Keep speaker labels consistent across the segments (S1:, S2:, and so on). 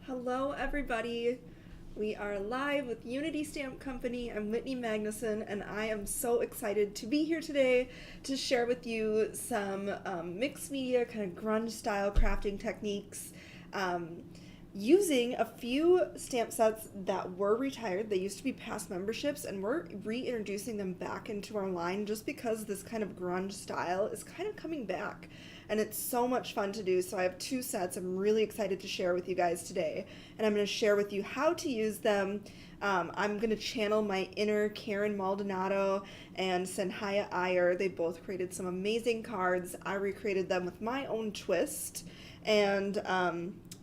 S1: Hello, everybody. We are live with Unity Stamp Company. I'm Whitney Magnuson, and I am so excited to be here today to share with you some mixed media, kind of grunge style crafting techniques. Using a few stamp sets that were retired. They used to be past memberships, and we're reintroducing them back into our line just because this kind of grunge style is kind of coming back. And it's so much fun to do. So I have two sets I'm really excited to share with you guys today. And I'm going to share with you how to use them. I'm going to channel my inner Karen Maldonado and Senhaya Iyer. They both created some amazing cards. I recreated them with my own twist. And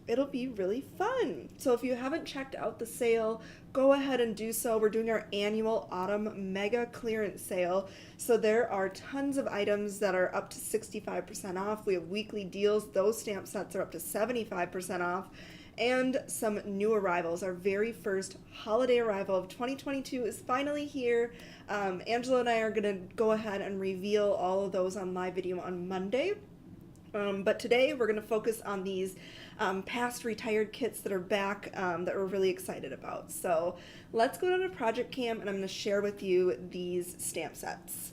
S1: it'll be really fun. So if you haven't checked out the sale, go ahead and do so. We're doing our annual autumn mega clearance sale. So there are tons of items that are up to 65% off. We have weekly deals. Those stamp sets are up to 75% off. And some new arrivals. Our very first holiday arrival of 2022 is finally here. Angela and I are going to go ahead and reveal all of those on live video on Monday. But today we're going to focus on these past retired kits that are back that we're really excited about. So let's go down to Project Cam and I'm going to share with you these stamp sets.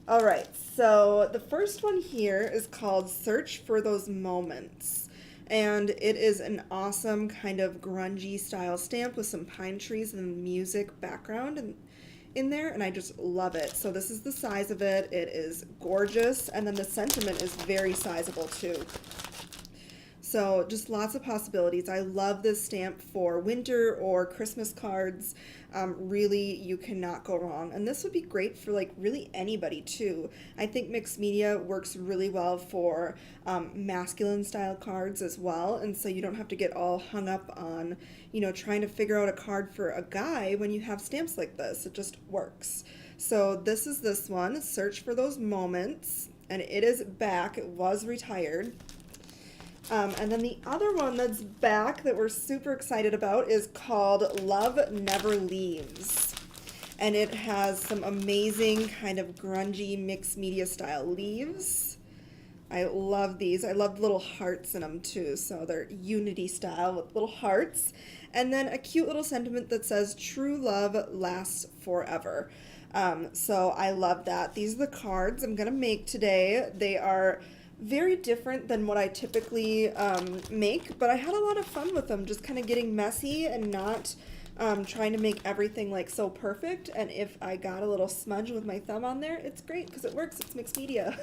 S1: All right, so the first one here is called Search for Those Moments. And it is an awesome kind of grungy style stamp with some pine trees and music background in there, and I just love it. So this is the size of it. It is gorgeous, and then the sentiment is very sizable too. So just lots of possibilities. I love this stamp for winter or Christmas cards. Really, you cannot go wrong. And this would be great for like really anybody too. I think mixed media works really well for masculine style cards as well. And so you don't have to get all hung up on, trying to figure out a card for a guy when you have stamps like this. It just works. So this is this one, Search for Those Moments. And it is back. It was retired. And then the other one that's back that we're super excited about is called Love Never Leaves. And it has some amazing kind of grungy mixed media style leaves. I love these. I love little hearts in them too. So they're Unity style with little hearts. And then a cute little sentiment that says true love lasts forever. So I love that. These are the cards I'm going to make today. They are very different than what I typically make, but I had a lot of fun with them, just kind of getting messy and not trying to make everything like so perfect. And if I got a little smudge with my thumb on there, it's great because it works. It's mixed media.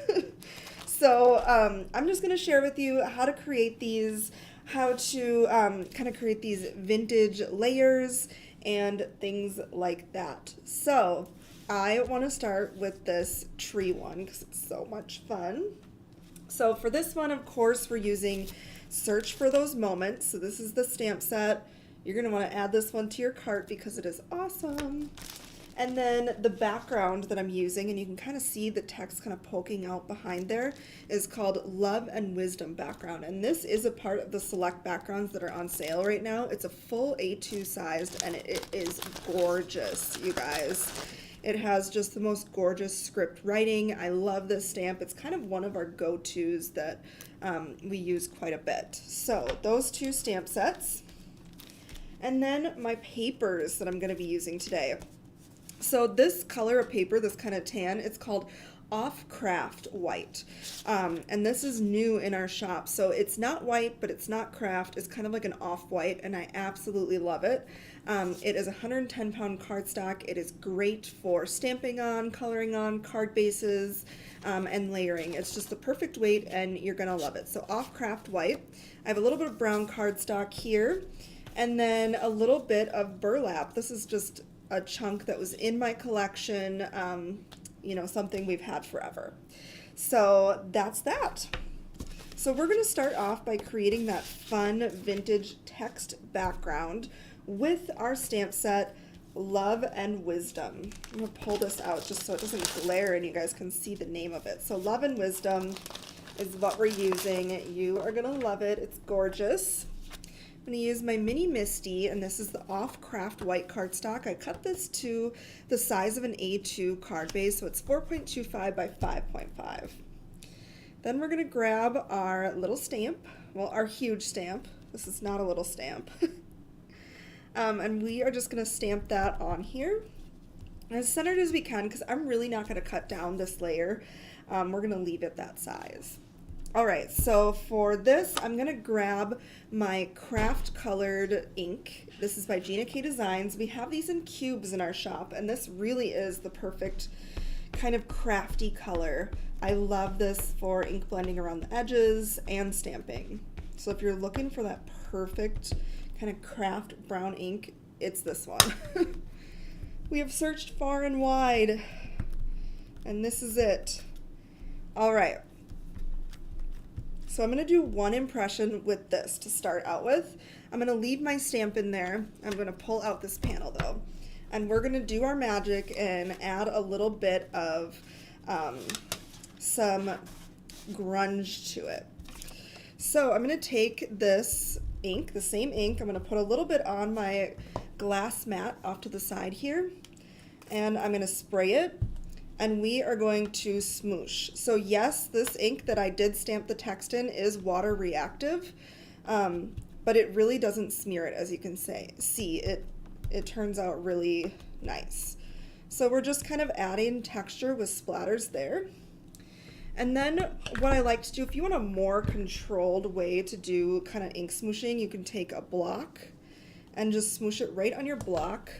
S1: So I'm just going to share with you how to create these, how to kind of create these vintage layers and things like that. So I want to start with this tree one because it's so much fun. So for this one, of course, we're using Search for Those Moments. So this is the stamp set. You're going to want to add this one to your cart because it is awesome. And then the background that I'm using, and you can kind of see the text kind of poking out behind there, is called Love and Wisdom background. And this is a part of the select backgrounds that are on sale right now. It's a full A2 sized, and it is gorgeous, you guys. It has just the most gorgeous script writing. I love this stamp. It's kind of one of our go-tos that we use quite a bit. So those two stamp sets. And then my papers that I'm going to be using today. So this color of paper, this kind of tan, it's called Off Craft White. And this is new in our shop. So it's not white, but it's not craft. It's kind of like an off-white, and I absolutely love it. It is 110-pound cardstock. It is great for stamping on, coloring on, card bases, and layering. It's just the perfect weight, and you're going to love it. So Off Craft White. I have a little bit of brown cardstock here, and then a little bit of burlap. This is just a chunk that was in my collection, something we've had forever. So that's that. So we're going to start off by creating that fun vintage text background with our stamp set, Love and Wisdom. I'm going to pull this out just so it doesn't glare and you guys can see the name of it. So Love and Wisdom is what we're using. You are going to love it. It's gorgeous. I'm going to use my mini Misty, and this is the Off Craft White cardstock. I cut this to the size of an A2 card base, so it's 4.25 by 5.5. Then we're going to grab our little stamp, well, our huge stamp. This is not a little stamp. And we are just gonna stamp that on here as centered as we can, because I'm really not gonna cut down this layer. We're gonna leave it that size. All right, so for this, I'm gonna grab my craft colored ink. This is by Gina K Designs. We have these in cubes in our shop, and this really is the perfect kind of crafty color. I love this for ink blending around the edges and stamping. So if you're looking for that perfect kind of craft brown ink, it's this one. We have searched far and wide, and this is it. All right. So I'm going to do one impression with this to start out with. I'm going to leave my stamp in there. I'm going to pull out this panel though, and we're going to do our magic and add a little bit of some grunge to it. So I'm going to take this ink, the same ink, I'm going to put a little bit on my glass mat off to the side here, and I'm going to spray it, and we are going to smoosh. So yes, this ink that I did stamp the text in is water reactive, but it really doesn't smear it, as you can see. It turns out really nice. So we're just kind of adding texture with splatters there. And then what I like to do, if you want a more controlled way to do kind of ink smooshing, you can take a block and just smoosh it right on your block,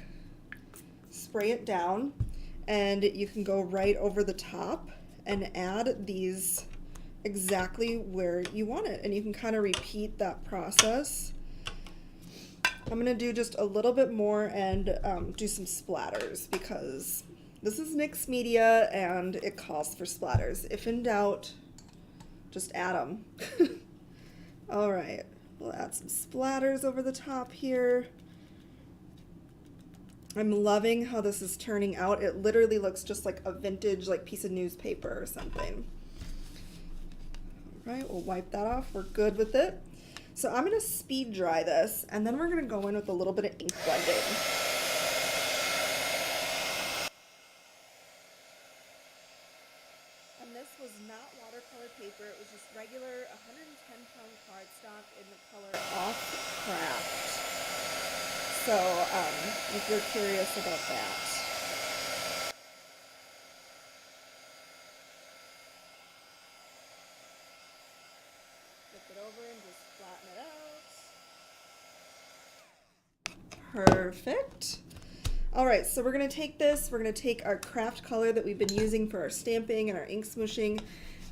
S1: spray it down, and you can go right over the top and add these exactly where you want it. And you can kind of repeat that process. I'm gonna do just a little bit more and do some splatters, because this is mixed media and it calls for splatters. If in doubt, just add them. All right, we'll add some splatters over the top here. I'm loving how this is turning out. It literally looks just like a vintage piece of newspaper or something. All right, we'll wipe that off. We're good with it. So I'm gonna speed dry this, and then we're gonna go in with a little bit of ink blending. And this was not watercolor paper, it was just regular 110-pound cardstock in the color Off Craft. So if you're curious about that. Flip it over and just flatten it out. Perfect. All right, so we're gonna take this, we're gonna take our craft color that we've been using for our stamping and our ink smooshing,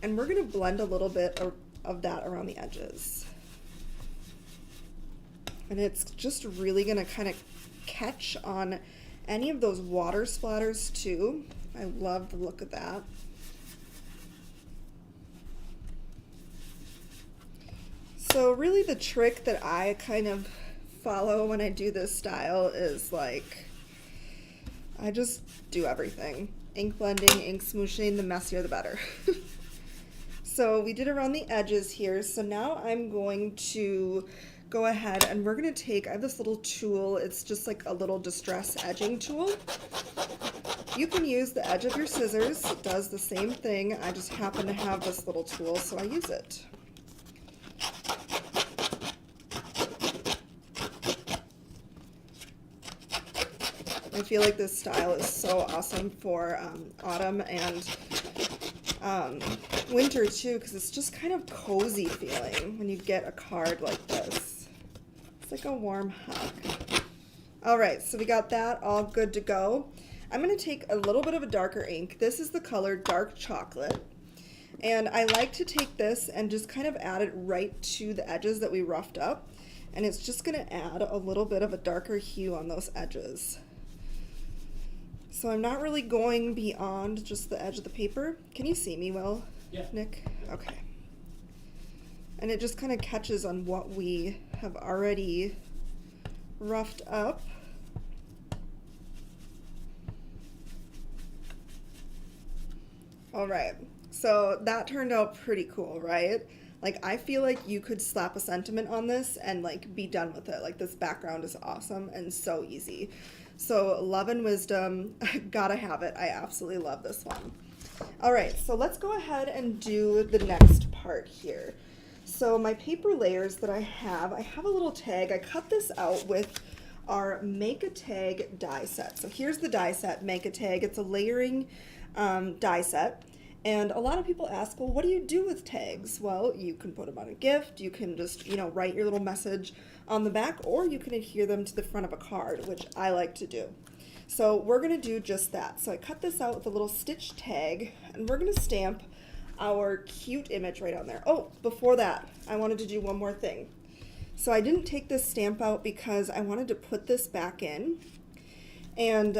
S1: and we're gonna blend a little bit of that around the edges. And it's just really gonna kind of catch on any of those water splatters too. I love the look of that. So really the trick that I kind of follow when I do this style is I just do everything. Ink blending, ink smooshing, the messier the better. So we did around the edges here. So now I'm going to go ahead and we're gonna take, I have this little tool. It's just like a little distress edging tool. You can use the edge of your scissors. It does the same thing. I just happen to have this little tool, so I use it. I feel like this style is so awesome for autumn and winter too, because it's just kind of cozy feeling when you get a card like this. It's like a warm hug. All right, so we got that all good to go. I'm going to take a little bit of a darker ink. This is the color Dark Chocolate. And I like to take this and just kind of add it right to the edges that we roughed up. And it's just going to add a little bit of a darker hue on those edges. So I'm not really going beyond just the edge of the paper. Can you see me well,
S2: yeah.
S1: Nick? Okay. And it just kind of catches on what we have already roughed up. All right, so that turned out pretty cool, right? Like, I feel like you could slap a sentiment on this and be done with it. Like, this background is awesome and so easy. So Love and Wisdom, gotta have it. I absolutely love this one. All right, so let's go ahead and do the next part here. So my paper layers that I have a little tag. I cut this out with our Make a Tag die set. So here's the die set, Make a Tag. It's a layering die set. And a lot of people ask, well, what do you do with tags? Well, you can put them on a gift. You can just, write your little message on the back, or you can adhere them to the front of a card, which I like to do. So we're going to do just that. So I cut this out with a little stitch tag, and we're going to stamp our cute image right on there. Oh, before that, I wanted to do one more thing. So I didn't take this stamp out because I wanted to put this back in, and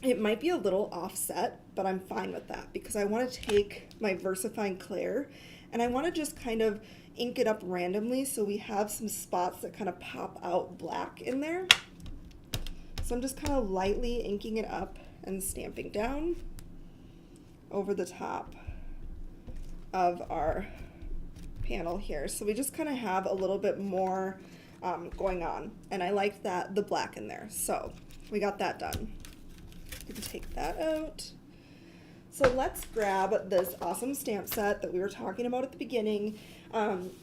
S1: it might be a little offset, but I'm fine with that because I want to take my VersaFine Clair and I want to just kind of ink it up randomly so we have some spots that kind of pop out black in there. So I'm just kind of lightly inking it up and stamping down over the top of our panel here. So we just kind of have a little bit more going on, and I like that the black in there. So we got that done. You can take that out. So let's grab this awesome stamp set that we were talking about at the beginning.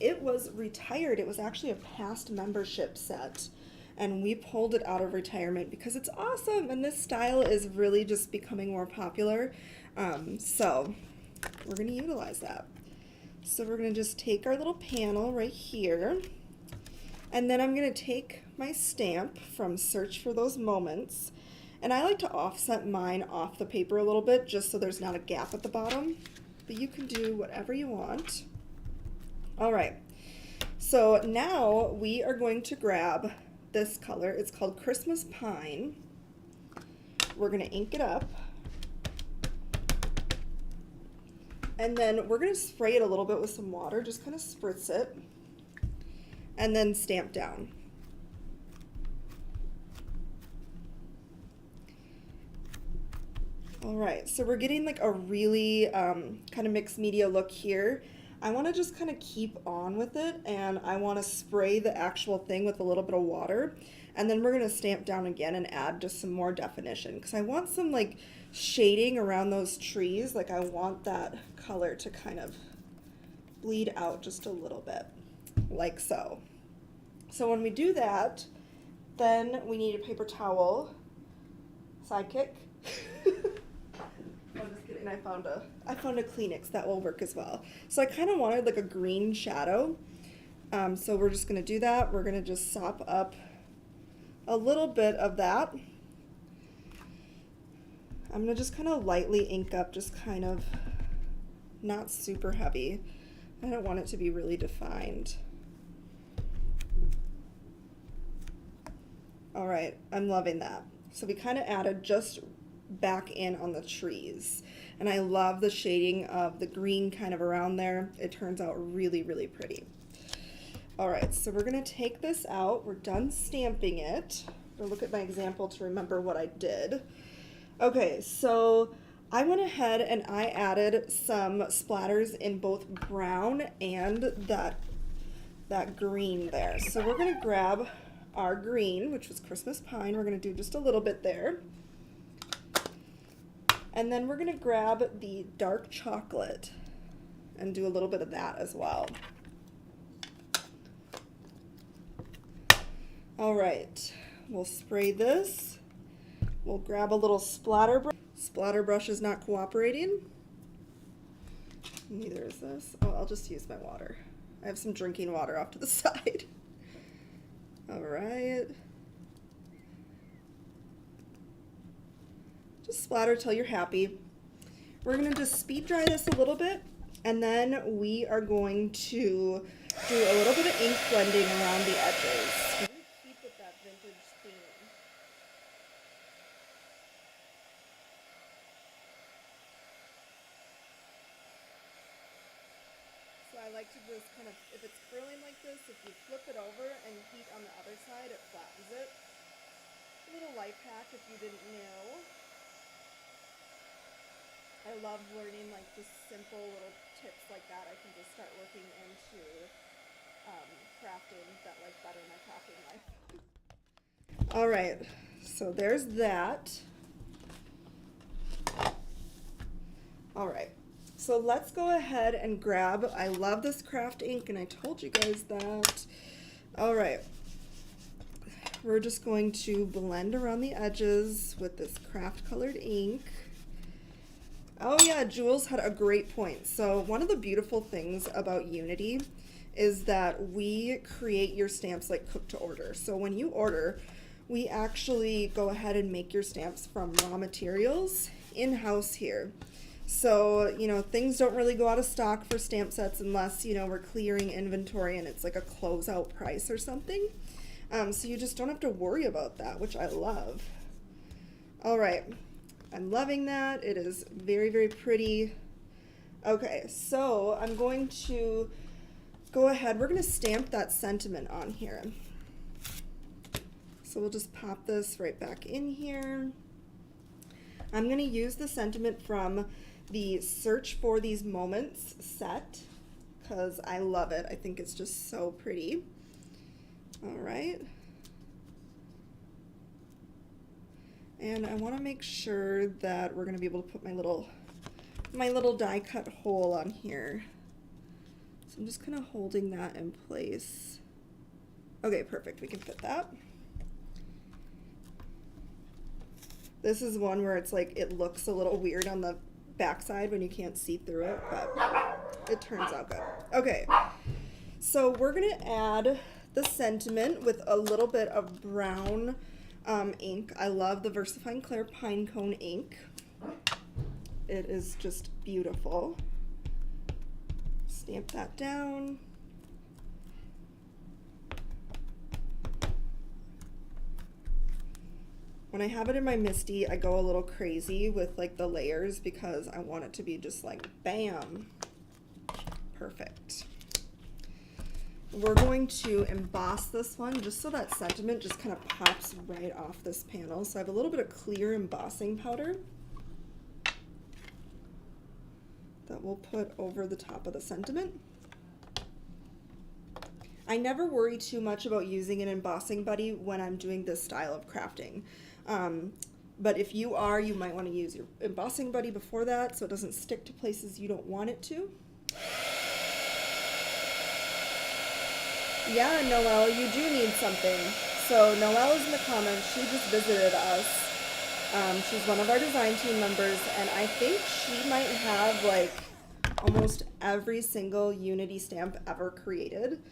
S1: It was retired. It was actually a past membership set, and we pulled it out of retirement because it's awesome, and this style is really just becoming more popular. So we're going to utilize that. So we're going to just take our little panel right here, and then I'm going to take my stamp from Search for Those Moments, and I like to offset mine off the paper a little bit just so there's not a gap at the bottom, but you can do whatever you want. All right, so now we are going to grab this color. It's called Christmas Pine. We're going to ink it up, and then we're going to spray it a little bit with some water, just kind of spritz it, and then stamp down. All right, so we're getting like a really kind of mixed media look here. I want to just kind of keep on with it, and I want to spray the actual thing with a little bit of water, and then we're going to stamp down again and add just some more definition because I want some like shading around those trees. Like I want that color to kind of bleed out just a little bit, like so. So when we do that, then we need a paper towel. Sidekick. I'm just kidding. I found a Kleenex that will work as well. So I kind of wanted like a green shadow. So we're just going to do that. We're going to just sop up a little bit of that. I'm going to just kind of lightly ink up, just kind of not super heavy. I don't want it to be really defined. All right, I'm loving that. So we kind of added just back in on the trees, and I love the shading of the green kind of around there. It turns out really, really pretty. All right, so we're going to take this out. We're done stamping it. I'll look at my example to remember what I did. Okay, so I went ahead and I added some splatters in both brown and that green there. So we're going to grab our green, which was Christmas Pine. We're going to do just a little bit there. And then we're going to grab the dark chocolate and do a little bit of that as well. All right, we'll spray this. We'll grab a little splatter brush. Splatter brush is not cooperating. Neither is this. Oh, I'll just use my water. I have some drinking water off to the side. All right. Just splatter till you're happy. We're going to just speed dry this a little bit, and then we are going to do a little bit of ink blending around the edges. We're going to keep with that vintage theme. So I like to just kind of, if it's curling like this, if you flip it over and heat on the other side, it flattens it. A little life hack if you didn't know. I love learning like just simple little tips like that. I can just start working into crafting that like better my crafting life. All right, so there's that. All right, So let's go ahead and grab, I love this craft ink and I told you guys that. All right, we're just going to blend around the edges with this craft colored ink. Oh yeah, Jules had a great point. So one of the beautiful things about Unity is that we create your stamps like cook to order. So when you order, we actually go ahead and make your stamps from raw materials in-house here. So, you know, things don't really go out of stock for stamp sets unless, you know, we're clearing inventory and it's like a closeout price or something. So you just don't have to worry about that, which I love. All right, I'm loving that. It is very, very pretty. Okay, so I'm going to go ahead. We're going to stamp that sentiment on here. So we'll just pop this right back in here. I'm going to use the sentiment from the Search for These Moments set because I love it. I think it's just so pretty. All right. And I want to make sure that we're going to be able to put my little die cut hole on here. So I'm just kind of holding that in place. Okay, perfect. We can fit that. This is one where it's like it looks a little weird on the backside when you can't see through it, but it turns out good. Okay, so we're gonna add the sentiment with a little bit of brown ink. I love the VersaFine Clear Pine Cone ink. It is just beautiful. Stamp that down. When I have it in my MISTI, I go a little crazy with like the layers because I want it to be just like bam. Perfect. We're going to emboss this one just so that sentiment just kind of pops right off this panel. So I have a little bit of clear embossing powder that we'll put over the top of the sentiment. I never worry too much about using an embossing buddy when I'm doing this style of crafting. But if you are, you might want to use your embossing buddy before that so it doesn't stick to places you don't want it to. Yeah, Noelle, you do need something. So Noelle is in the comments. She just visited us. She's one of our design team members, and I think she might have like almost every single Unity stamp ever created.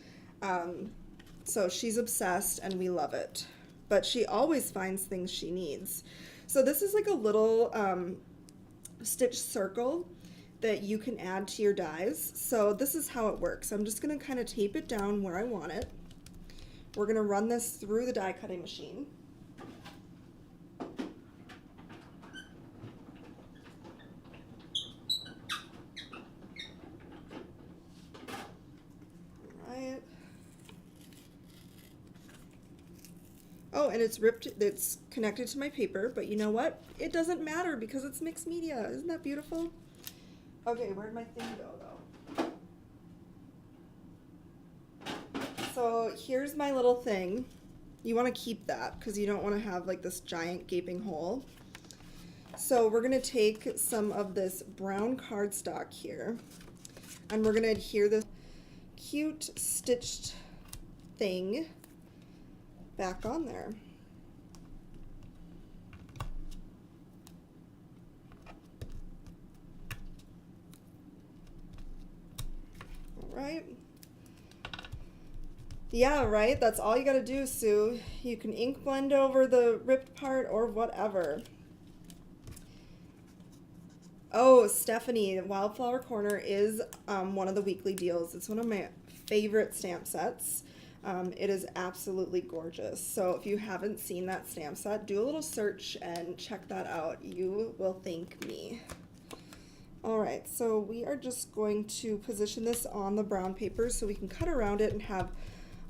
S1: So she's obsessed and we love it. But she always finds things she needs. So this is like a little stitch circle that you can add to your dies. So this is how it works. I'm just gonna kind of tape it down where I want it. We're gonna run this through the die cutting machine. Oh, and it's ripped, it's connected to my paper, but you know what? It doesn't matter because it's mixed media. Isn't that beautiful? Okay, where'd my thing go though? So here's my little thing. You want to keep that because you don't want to have like this giant gaping hole. So we're going to take some of this brown cardstock here and we're going to adhere this cute stitched thing back on there. All right. Yeah, right? That's all you gotta do, Sue. You can ink blend over the ripped part or whatever. Oh, Stephanie, Wildflower Corner is one of the weekly deals. It's one of my favorite stamp sets. It is absolutely gorgeous. So if you haven't seen that stamp set, do a little search and check that out. You will thank me. All right, so we are just going to position this on the brown paper so we can cut around it and have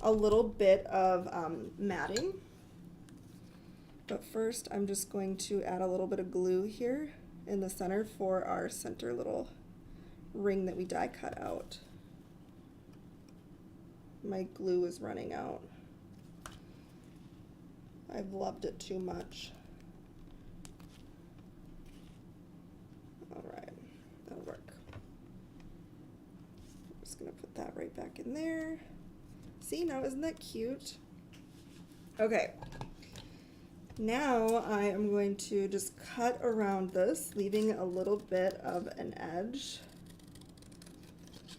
S1: a little bit of matting. But first, I'm just going to add a little bit of glue here in the center for our center little ring that we die cut out. My glue is running out. I've loved it too much. All right, that'll work. back in there. See, now isn't that cute? Okay. Now I am going to just cut around this, leaving a little bit of an edge.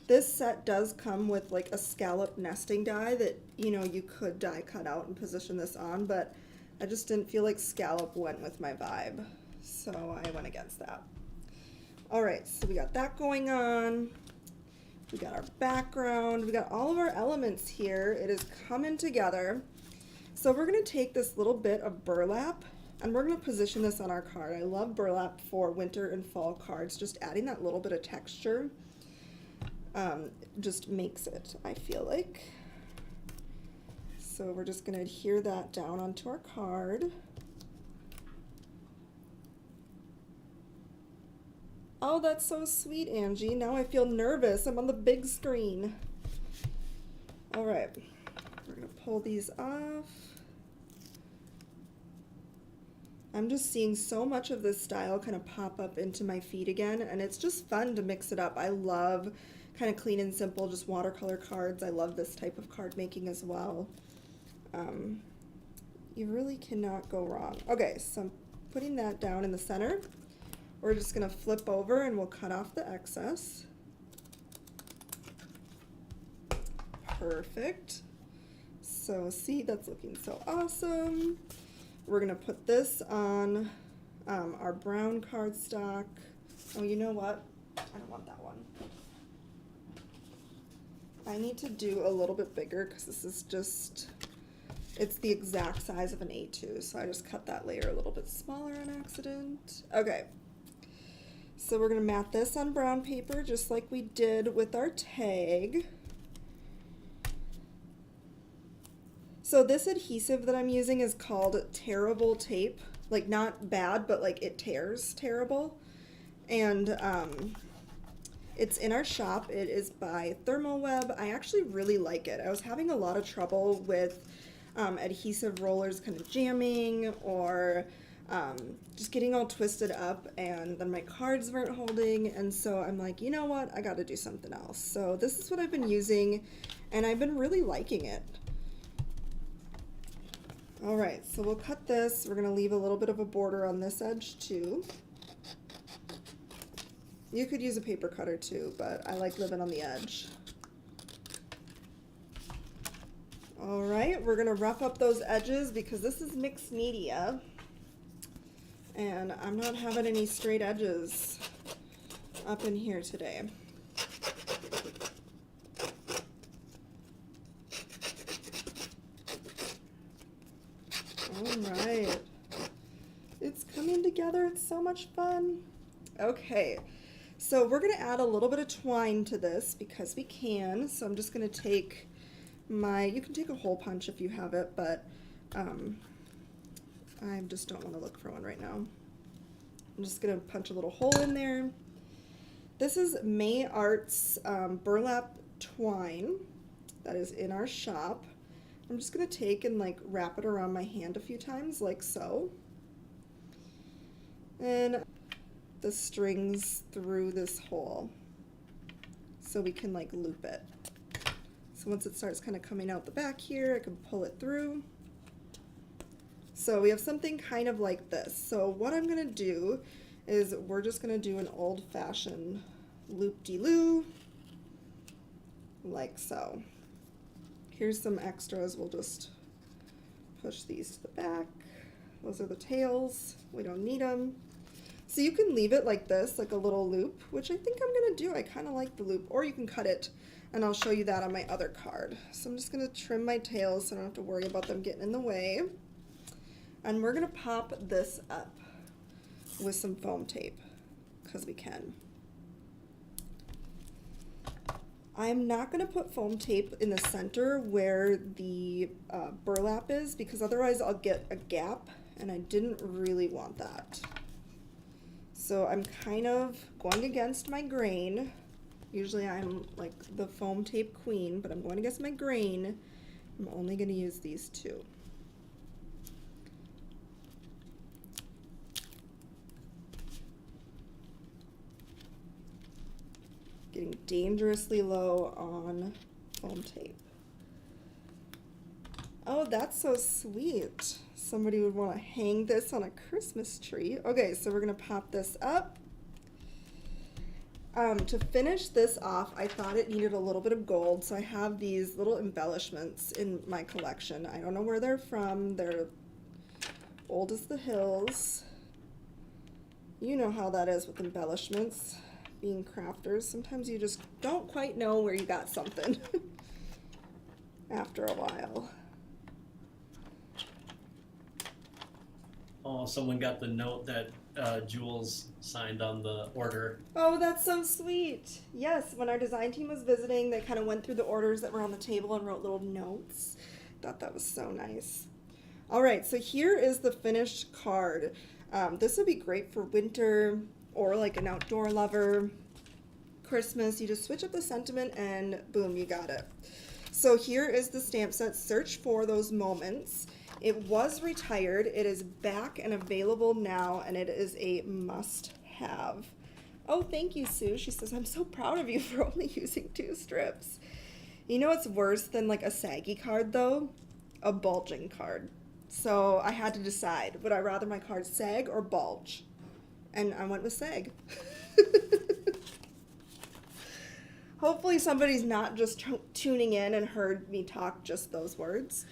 S1: This set does come with like a scallop nesting die that, you know, you could die cut out and position this on, but I just didn't feel like scallop went with my vibe, so I went against that. All right, so we got that going on. We got our background. We got all of our elements here. It is coming together. So we're going to take this little bit of burlap and we're going to position this on our card. I love burlap for winter and fall cards. Just adding that little bit of texture just makes it, I feel like. So we're just going to adhere that down onto our card. Oh, that's so sweet, Angie. Now I feel nervous. I'm on the big screen. All right, we're going to pull these off. I'm just seeing so much of this style kind of pop up into my feed again, and it's just fun to mix it up. I love kind of clean and simple, just watercolor cards. I love this type of card making as well. You really cannot go wrong. Okay, so I'm putting that down in the center. We're just gonna flip over and we'll cut off the excess. Perfect. So see, that's looking so awesome. We're gonna put this on our brown cardstock. Oh, you know what? I don't want that one. I need to do a little bit bigger because this is just, it's the exact size of an A2, so I just cut that layer a little bit smaller on accident. Okay, so we're gonna mat this on brown paper just like we did with our tag. So this adhesive that I'm using is called Terrible Tape. Like, not bad, but like it tears terrible. And it's in our shop. It is by ThermoWeb. I actually really like it. I was having a lot of trouble with adhesive rollers kind of jamming or just getting all twisted up, and then my cards weren't holding, and so I'm like, you know what, I got to do something else. So this is what I've been using, and I've been really liking it. All right, so we'll cut this. We're going to leave a little bit of a border on this edge too. You could use a paper cutter too, but I like living on the edge. All right, we're going to rough up those edges because this is mixed media, and I'm not having any straight edges up in here today. All right, it's coming together. It's so much fun. Okay, so we're going to add a little bit of twine to this because we can. So I'm just going to take my, you can take a hole punch if you have it, but I just don't want to look for one right now. I'm just going to punch a little hole in there. This is May Art's burlap twine that is in our shop. I'm just going to take and like wrap it around my hand a few times like so. And the strings through this hole so we can like loop it. So once it starts kind of coming out the back here, I can pull it through. So we have something kind of like this. So what I'm going to do is we're just going to do an old-fashioned loop-de-loo like so. Here's some extras. We'll just push these to the back. Those are the tails. We don't need them. So you can leave it like this, like a little loop, which I think I'm going to do. I kind of like the loop. Or you can cut it, and I'll show you that on my other card. So I'm just going to trim my tails so I don't have to worry about them getting in the way. And we're going to pop this up with some foam tape, because we can. I'm not going to put foam tape in the center where the burlap is, because otherwise I'll get a gap, and I didn't really want that. So I'm kind of going against my grain. Usually I'm like the foam tape queen, but I'm going against my grain. I'm only going to use these two. Getting dangerously low on foam tape. Oh, that's so sweet. Somebody would want to hang this on a Christmas tree. Okay, so we're gonna pop this up. To finish this off, I thought it needed a little bit of gold, so I have these little embellishments in my collection. I don't know where they're from. They're old as the hills. You know how that is with embellishments, being crafters. Sometimes you just don't quite know where you got something after a while.
S2: Oh, someone got the note that Jules signed on the order.
S1: Oh, that's so sweet. Yes, when our design team was visiting, they kind of went through the orders that were on the table and wrote little notes. Thought that was so nice. All right, so here is the finished card. This would be great for winter or like an outdoor lover, Christmas. You just switch up the sentiment and boom, you got it. So here is the stamp set. Search for those moments. It was retired. It is back and available now, and it is a must-have. Oh, thank you, Sue. She says, I'm so proud of you for only using 2 strips. You know what's worse than like a saggy card, though? A bulging card. So I had to decide, would I rather my card sag or bulge? And I went with sag. Hopefully somebody's not just tuning in and heard me talk just those words.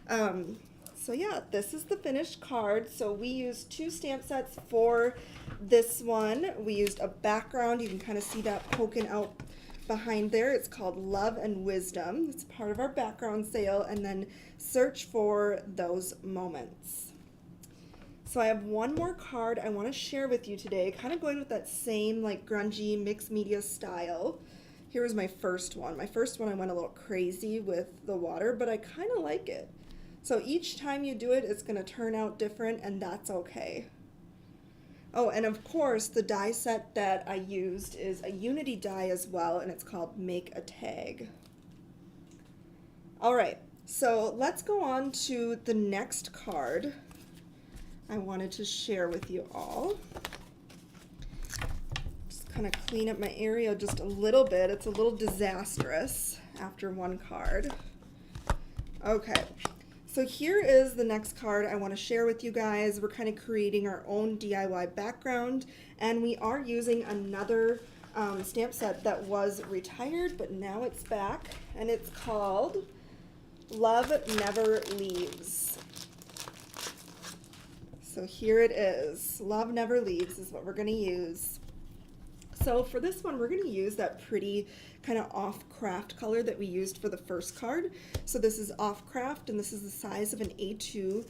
S1: So yeah, this is the finished card. So we used 2 stamp sets for this one. We used a background. You can kind of see that poking out behind there. It's called Love and Wisdom. It's part of our background sale. And then search for those moments. So I have one more card I want to share with you today, kind of going with that same like grungy mixed media style. Here was my first one. My first one I went a little crazy with the water, but I kind of like it. So each time you do it, it's going to turn out different, and that's okay. Oh, and of course, the die set that I used is a Unity die as well, and it's called Make a Tag. All right, so let's go on to the next card I wanted to share with you all. Just kind of clean up my area just a little bit. It's a little disastrous after one card. Okay. So here is the next card I want to share with you guys. We're kind of creating our own DIY background, and we are using another stamp set that was retired, but now it's back, and it's called Love Never Leaves. So here it is. Love Never Leaves is what we're going to use. So for this one, we're going to use that pretty kind of off craft color that we used for the first card. So this is off craft, and this is the size of an A2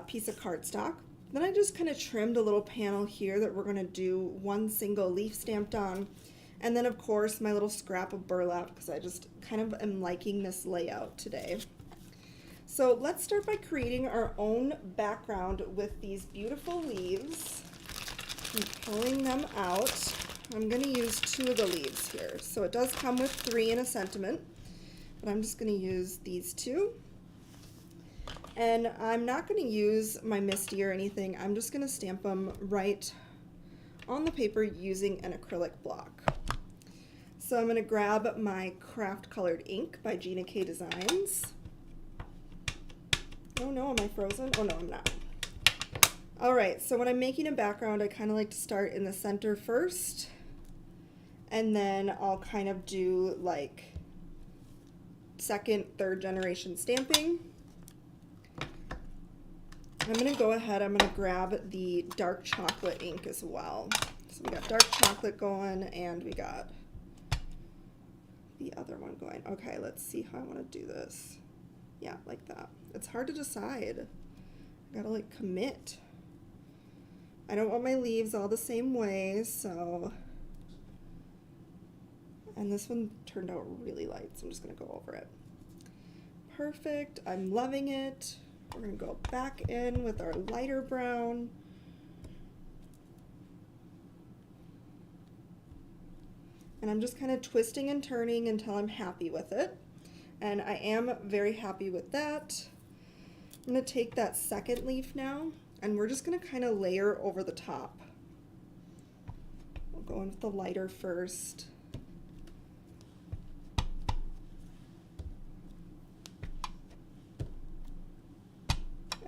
S1: piece of cardstock. Then I just kind of trimmed a little panel here that we're going to do one single leaf stamped on. And then of course my little scrap of burlap, because I just kind of am liking this layout today. So let's start by creating our own background with these beautiful leaves and pulling them out. I'm going to use 2 of the leaves here. So it does come with 3 in a sentiment, but I'm just going to use these 2. And I'm not going to use my MISTI or anything. I'm just going to stamp them right on the paper using an acrylic block. So I'm going to grab my craft colored ink by Gina K Designs. Oh no, am I frozen? Oh no, I'm not. All right, so when I'm making a background, I kind of like to start in the center first, and then I'll kind of do like 2nd, 3rd generation stamping. I'm going to go ahead, I'm going to grab the dark chocolate ink as well. So we got dark chocolate going, and we got the other one going. Okay, let's see how I want to do this. Yeah, like that. It's hard to decide. I gotta like commit. I don't want my leaves all the same way, so. And this one turned out really light, so I'm just gonna go over it. Perfect, I'm loving it. We're gonna go back in with our lighter brown. And I'm just kind of twisting and turning until I'm happy with it. And I am very happy with that. I'm gonna take that 2nd leaf now, and we're just gonna kind of layer over the top. We'll go in with the lighter first.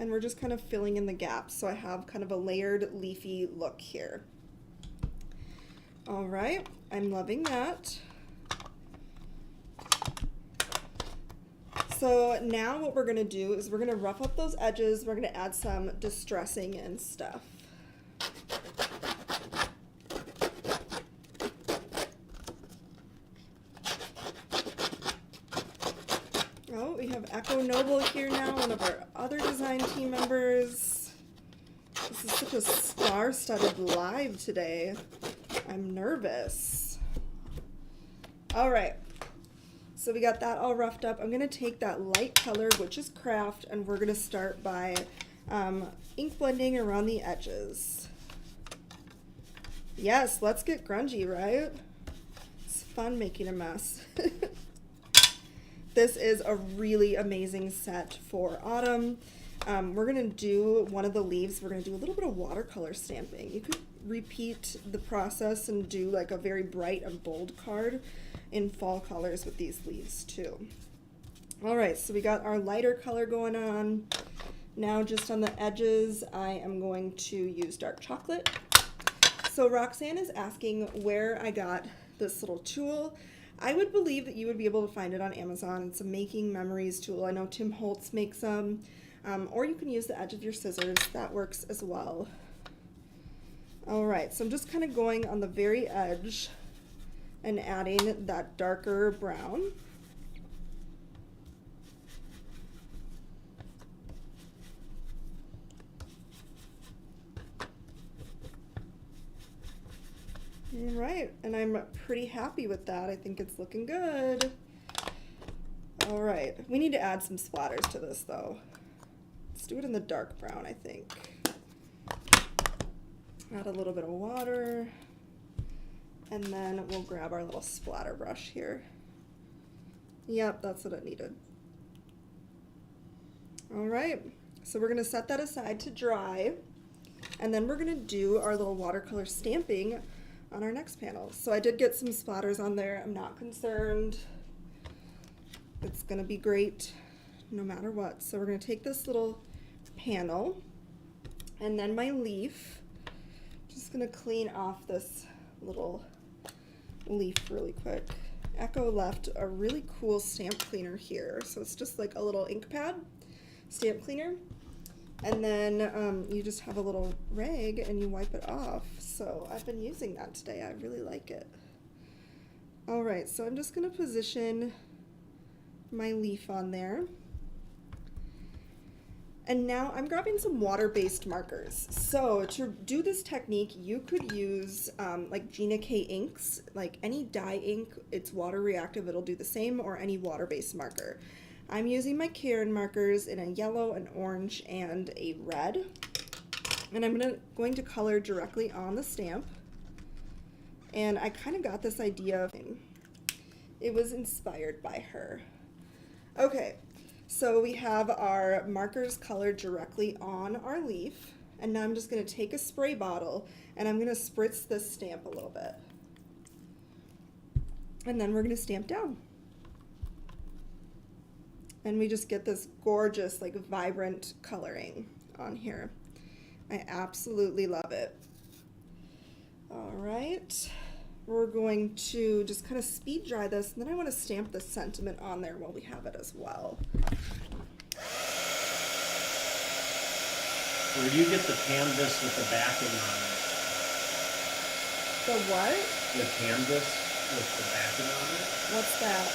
S1: and we're just kind of filling in the gaps. So I have kind of a layered leafy look here. All right, I'm loving that. So now what we're gonna do is we're gonna rough up those edges. We're gonna add some distressing and stuff. Oh, we have Echo Noble here now, one of our other design team members. This is such a star-studded live today. I'm nervous. All right, so we got that all roughed up. I'm gonna take that light color, which is Craft, and we're gonna start by ink blending around the edges. Yes, let's get grungy, right? It's fun making a mess. This is a really amazing set for autumn. We're gonna do one of the leaves. We're gonna do a little bit of watercolor stamping. You could repeat the process and do like a very bright and bold card in fall colors with these leaves too. All right, so we got our lighter color going on. Now just on the edges, I am going to use dark chocolate. So Roxanne is asking where I got this little tool. I would believe that you would be able to find it on Amazon. It's a making memories tool. I know Tim Holtz makes them, or you can use the edge of your scissors. That works as well. All right, so I'm just kind of going on the very edge and adding that darker brown. All right, and I'm pretty happy with that. I think it's looking good. All right, we need to add some splatters to this though. Let's do it in the dark brown, I think. Add a little bit of water, and then we'll grab our little splatter brush here. Yep, that's what it needed. All right, so we're gonna set that aside to dry, and then we're gonna do our little watercolor stamping on our next panel. So I did get some splatters on there. I'm not concerned. It's gonna be great no matter what. So we're gonna take this little panel and then my leaf. Just gonna clean off this little leaf really quick. Echo left a really cool stamp cleaner here. So it's just like a little ink pad stamp cleaner. And then you just have a little rag and you wipe it off. So I've been using that today. I really like it. All right, so I'm just gonna position my leaf on there. And now I'm grabbing some water-based markers. So to do this technique, you could use like Gina K inks, like any dye ink, it's water reactive, it'll do the same, or any water-based marker. I'm using my Karen markers in a yellow, an orange, and a red. And I'm going to color directly on the stamp. And I kind of got this idea. It was inspired by her. Okay, so we have our markers colored directly on our leaf. And now I'm just going to take a spray bottle and I'm going to spritz this stamp a little bit. And then we're going to stamp down. And we just get this gorgeous, like, vibrant coloring on here. I absolutely love it. All right, we're going to just kind of speed dry this, and then I want to stamp the sentiment on there while we have it as well.
S2: Where do you get the canvas with the backing on it?
S1: The what?
S2: The canvas with the backing on it?
S1: What's that?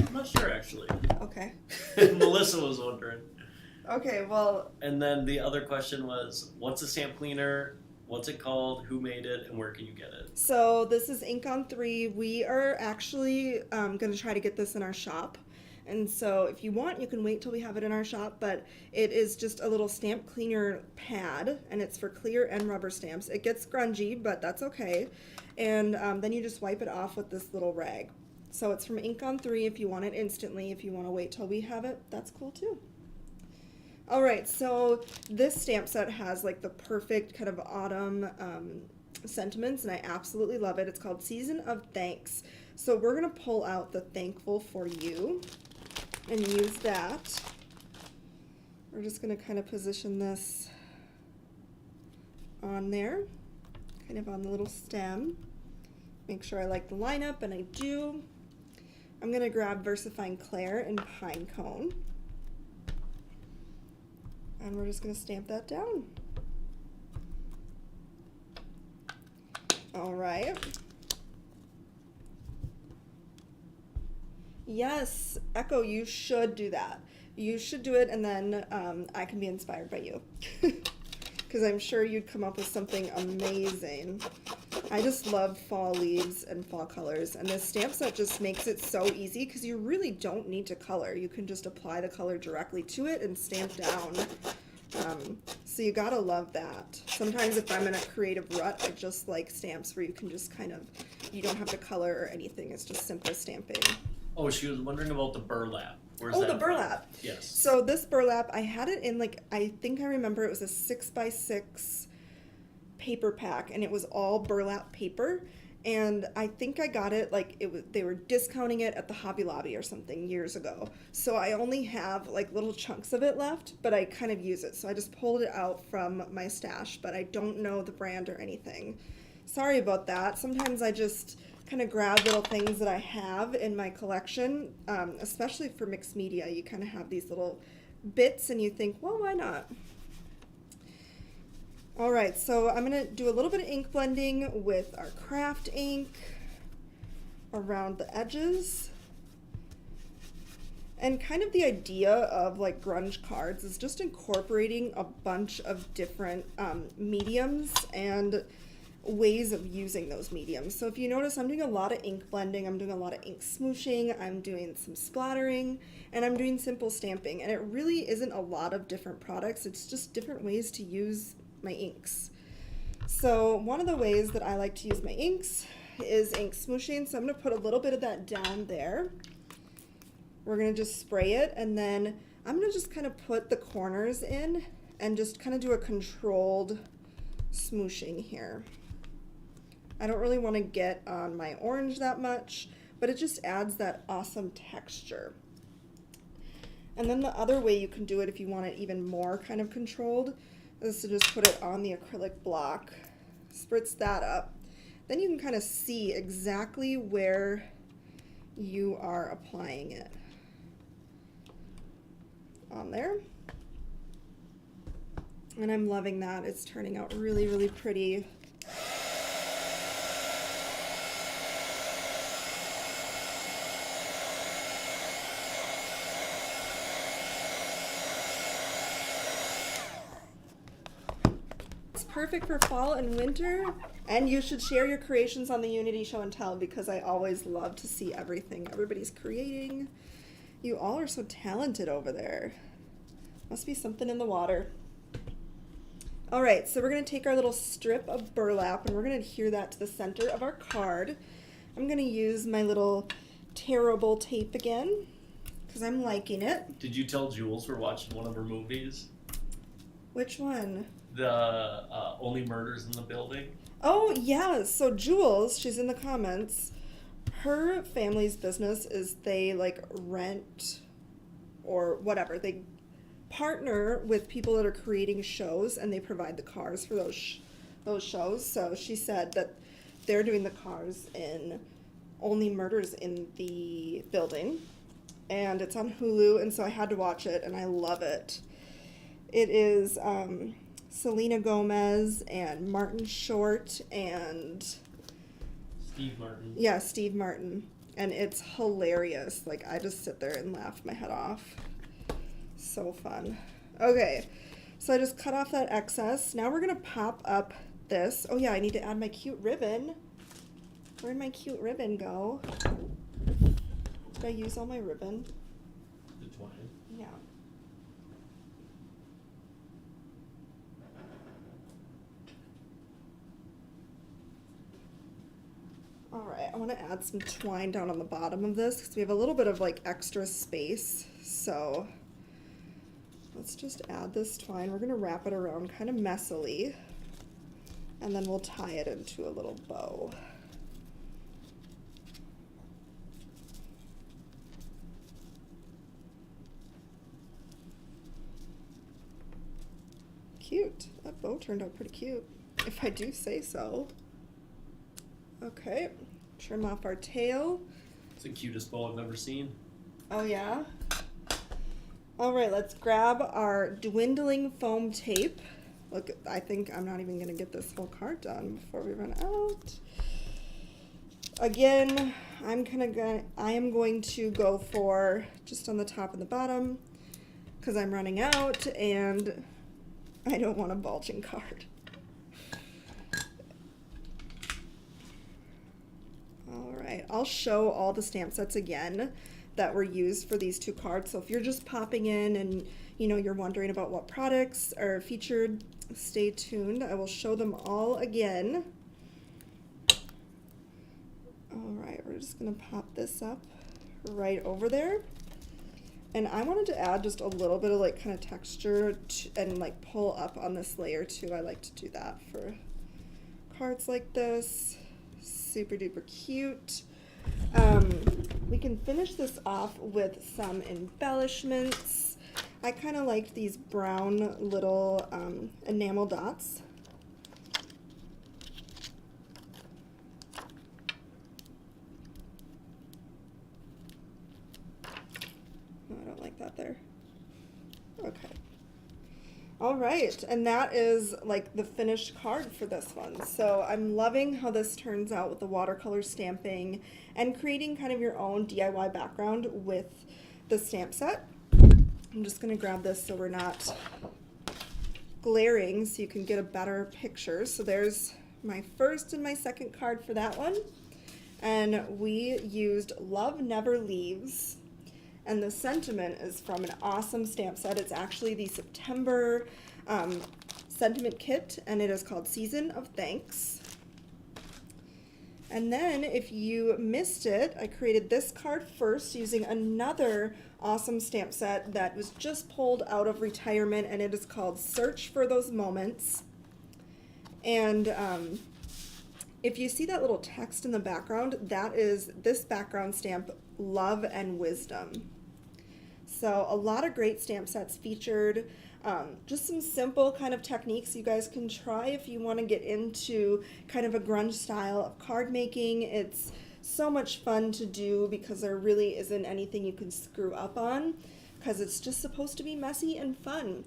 S2: I'm not sure actually.
S1: Okay.
S2: Melissa was wondering.
S1: Okay, well.
S2: And then the other question was, what's a stamp cleaner? What's it called? Who made it? And where can you get it?
S1: So this is Ink on 3. We are actually going to try to get this in our shop. And so if you want, you can wait till we have it in our shop, but it is just a little stamp cleaner pad, and it's for clear and rubber stamps. It gets grungy, but that's okay. And then you just wipe it off with this little rag. So it's from Ink on 3 if you want it instantly. If you want to wait till we have it, that's cool too. All right, so this stamp set has like the perfect kind of autumn sentiments, and I absolutely love it. It's called Season of Thanks. So we're going to pull out the Thankful for You and use that. We're just going to kind of position this on there, kind of on the little stem. Make sure I like the lineup, and I do. I'm going to grab VersaFine Claire and Pine Cone. And we're just going to stamp that down. All right. Yes, Echo, you should do that. You should do it, and then I can be inspired by you. Because I'm sure you'd come up with something amazing. I just love fall leaves and fall colors, and this stamp set just makes it so easy because you really don't need to color. You can just apply the color directly to it and stamp down. So you gotta love that. Sometimes if I'm in a creative rut, I just like stamps where you can just kind of, you don't have to color or anything. It's just simple stamping.
S2: Oh, she was wondering about the burlap. Where's
S1: Oh,
S2: that
S1: the burlap.
S2: from? Yes.
S1: So this burlap, I had it in like, I think I remember it was a 6x6 paper pack, and it was all burlap paper. And I think I got it like they were discounting it at the Hobby Lobby or something years ago. So I only have like little chunks of it left, but I kind of use it. So I just pulled it out from my stash, but I don't know the brand or anything. Sorry about that. Sometimes I just kind of grab little things that I have in my collection, especially for mixed media. You kind of have these little bits and you think, well, why not? All right, so I'm going to do a little bit of ink blending with our craft ink around the edges. And kind of the idea of like grunge cards is just incorporating a bunch of different mediums and ways of using those mediums. So if you notice, I'm doing a lot of ink blending, I'm doing a lot of ink smooshing, I'm doing some splattering, and I'm doing simple stamping. And it really isn't a lot of different products, it's just different ways to use my inks. So one of the ways that I like to use my inks is ink smooshing. So I'm going to put a little bit of that down there. We're going to just spray it, and then I'm going to just kind of put the corners in and just kind of do a controlled smooshing here. I don't really want to get on my orange that much, but it just adds that awesome texture. And then the other way you can do it if you want it even more kind of controlled is to just put it on the acrylic block, spritz that up. Then you can kind of see exactly where you are applying it. On there. And I'm loving that. It's turning out really, really pretty. Perfect for fall and winter, and you should share your creations on the Unity Show and Tell, because I always love to see everything everybody's creating. You all are so talented over there. Must be something in the water. All right, so we're going to take our little strip of burlap and we're going to adhere that to the center of our card. I'm going to use my little tearable tape again because I'm liking it.
S2: Did you tell Jules we're watching one of her movies?
S1: Which one?
S2: The Only Murders in the Building.
S1: Oh, yeah. So Jules, she's in the comments. Her family's business is they like rent or whatever. They partner with people that are creating shows, and they provide the cars for those shows. So she said that they're doing the cars in Only Murders in the Building, and it's on Hulu, and so I had to watch it, and I love it. It is Selena Gomez and Martin Short and
S2: Steve Martin.
S1: Yeah, Steve Martin. And it's hilarious. Like, I just sit there and laugh my head off. So fun. Okay, so I just cut off that excess. Now we're going to pop up this. Oh yeah, I need to add my cute ribbon. Where'd my cute ribbon go? Did I use all my ribbon?
S2: The twine.
S1: Yeah. All right, I want to add some twine down on the bottom of this because we have a little bit of like extra space. So let's just add this twine. We're going to wrap it around kind of messily, and then we'll tie it into a little bow. cute. That bow turned out pretty cute, if I do say so. Okay, trim off our tail.
S2: It's the cutest bow I've ever seen.
S1: Oh yeah? All right, let's grab our dwindling foam tape. Look, I think I'm not even gonna get this whole card done before we run out. Again, I am going to go for just on the top and the bottom because I'm running out and I don't want a bulging card. All right, I'll show all the stamp sets again that were used for these two cards. So if you're just popping in and you're wondering about what products are featured, stay tuned. I will show them all again. All right, we're just gonna pop this up right over there. And I wanted to add just a little bit of like kind of texture and like pull up on this layer too. I like to do that for cards like this. Super duper cute. We can finish this off with some embellishments. I kind of liked these brown little enamel dots. Oh, I don't like that there. Okay. All right, and that is like the finished card for this one. So I'm loving how this turns out with the watercolor stamping and creating kind of your own DIY background with the stamp set. I'm just gonna grab this so we're not glaring so you can get a better picture. So there's my first and my second card for that one. And we used Love Never Leaves. And the sentiment is from an awesome stamp set. It's actually the September sentiment kit, and it is called Season of Thanks. And then if you missed it, I created this card first using another awesome stamp set that was just pulled out of retirement, and it is called Search for Those Moments. And if you see that little text in the background, that is this background stamp, Love and Wisdom. So a lot of great stamp sets featured. Just some simple kind of techniques you guys can try if you want to get into kind of a grunge style of card making. It's so much fun to do because there really isn't anything you can screw up on because it's just supposed to be messy and fun.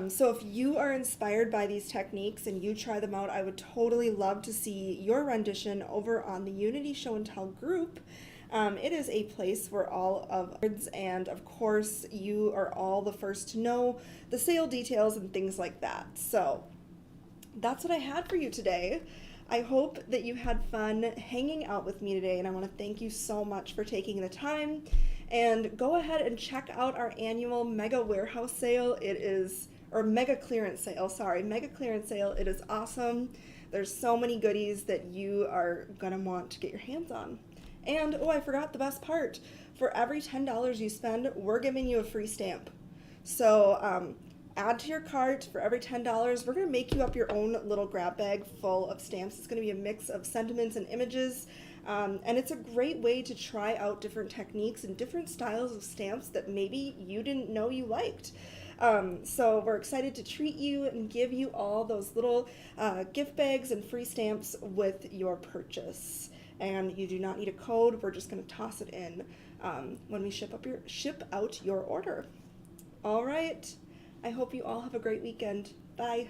S1: So if you are inspired by these techniques and you try them out, I would totally love to see your rendition over on the Unity Show and Tell group. It is a place where all of and of course you are all the first to know the sale details and things like that. So that's what I had for you today. I hope that you had fun hanging out with me today, and I want to thank you so much for taking the time. And go ahead and check out our annual mega warehouse sale. Mega clearance sale. It is awesome. There's so many goodies that you are gonna want to get your hands on. And, oh, I forgot the best part. For every $10 you spend, we're giving you a free stamp. So add to your cart. For every $10, we're going to make you up your own little grab bag full of stamps. It's going to be a mix of sentiments and images. And it's a great way to try out different techniques and different styles of stamps that maybe you didn't know you liked. So we're excited to treat you and give you all those little gift bags and free stamps with your purchase. And you do not need a code. We're just going to toss it in when we ship out your order. All right. I hope you all have a great weekend. Bye.